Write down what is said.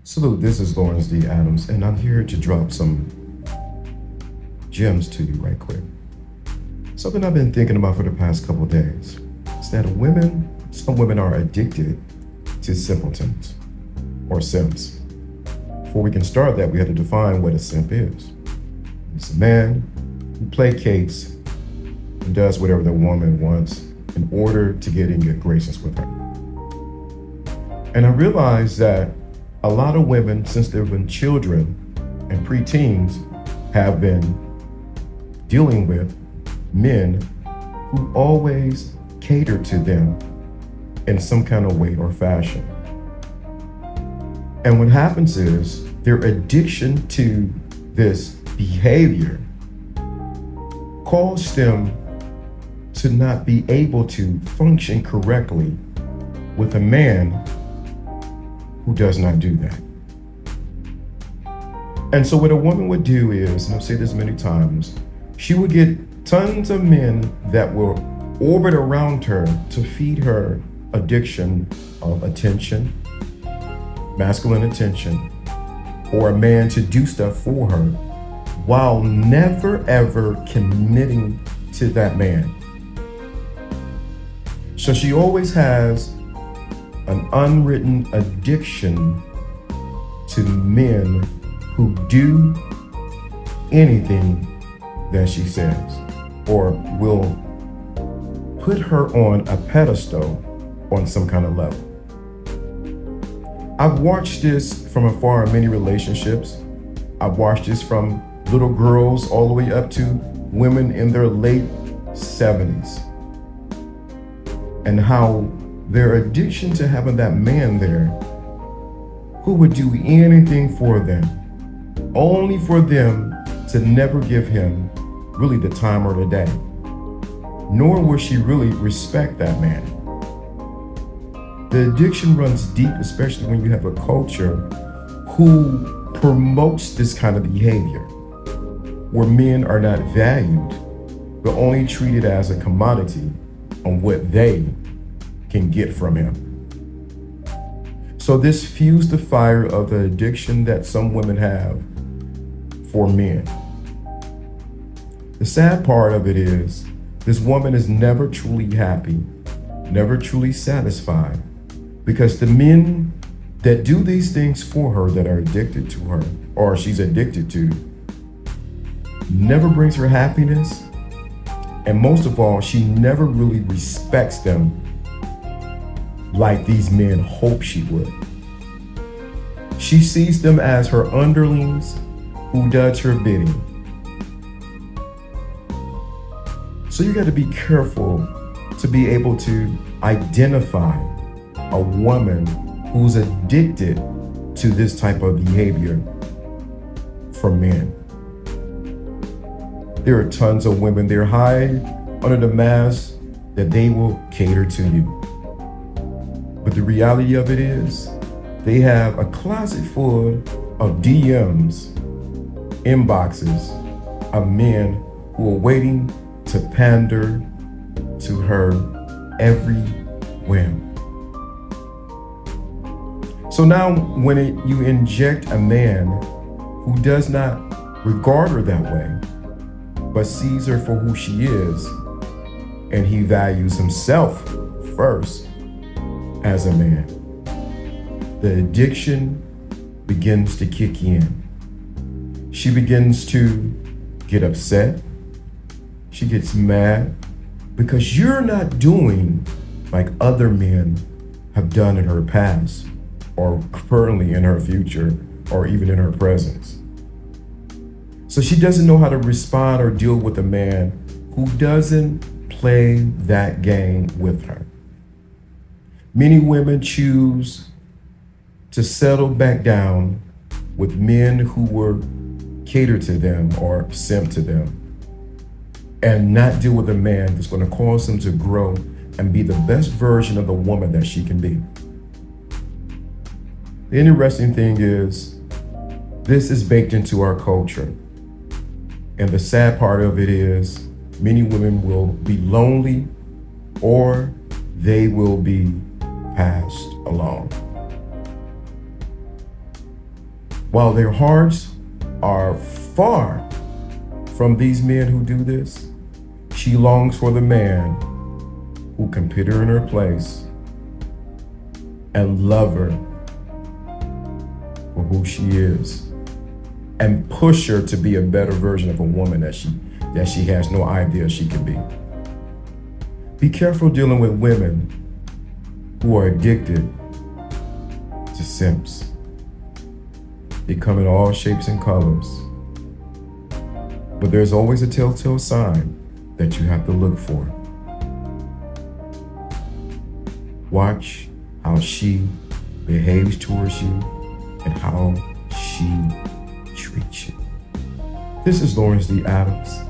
Salute, this is Lawrence D. Adams, and I'm here to drop some gems to you right quick. Something I've been thinking about for the past couple of days is that some women are addicted to simpletons or simps. Before we can start that, we have to define what a simp is. It's a man who placates and does whatever the woman wants in order to get in good graces with her. And I realized that a lot of women, since they've been children and preteens, have been dealing with men who always cater to them in some kind of way or fashion. And what happens is their addiction to this behavior causes them to not be able to function correctly with a man who does not do that. And so what a woman would do is, and I've said this many times, she would get tons of men that will orbit around her to feed her addiction of attention, masculine attention, or a man to do stuff for her while never ever committing to that man. So she always has an unwritten addiction to men who do anything that she says or will put her on a pedestal on some kind of level. I've watched this from afar in many relationships. I've watched this from little girls all the way up to women in their late 70s, and how their addiction to having that man there who would do anything for them, only for them to never give him really the time or the day, nor will she really respect that man. The addiction runs deep, especially when you have a culture who promotes this kind of behavior, where men are not valued, but only treated as a commodity on what they can get from him. So this fuels the fire of the addiction that some women have for men. The sad part of it is this woman is never truly happy, never truly satisfied, because the men that do these things for her, that are addicted to her, or she's addicted to, never brings her happiness. And most of all, she never really respects them like these men hope she would. She sees them as her underlings who does her bidding. So you got to be careful to be able to identify a woman who's addicted to this type of behavior from men. There are tons of women, they're high under the mask that they will cater to you. But the reality of it is, they have a closet full of DMs, inboxes of men who are waiting to pander to her every whim. So now when you inject a man who does not regard her that way, but sees her for who she is, and he values himself first as a man, the addiction begins to kick in. She begins to get upset. She gets mad because you're not doing like other men have done in her past, or currently in her future, or even in her presence. So she doesn't know how to respond or deal with a man who doesn't play that game with her. Many women choose to settle back down with men who were cater to them or simp to them, and not deal with a man that's going to cause them to grow and be the best version of the woman that she can be. The interesting thing is, this is baked into our culture. And the sad part of it is, many women will be lonely, or they will be passed along. While their hearts are far from these men who do this, she longs for the man who can put her in her place and love her for who she is and push her to be a better version of a woman that she has no idea she can be. Be careful dealing with women who are addicted to simps. They come in all shapes and colors. But there's always a telltale sign that you have to look for. Watch how she behaves towards you and how she treats you. This is Lawrence D. Adams.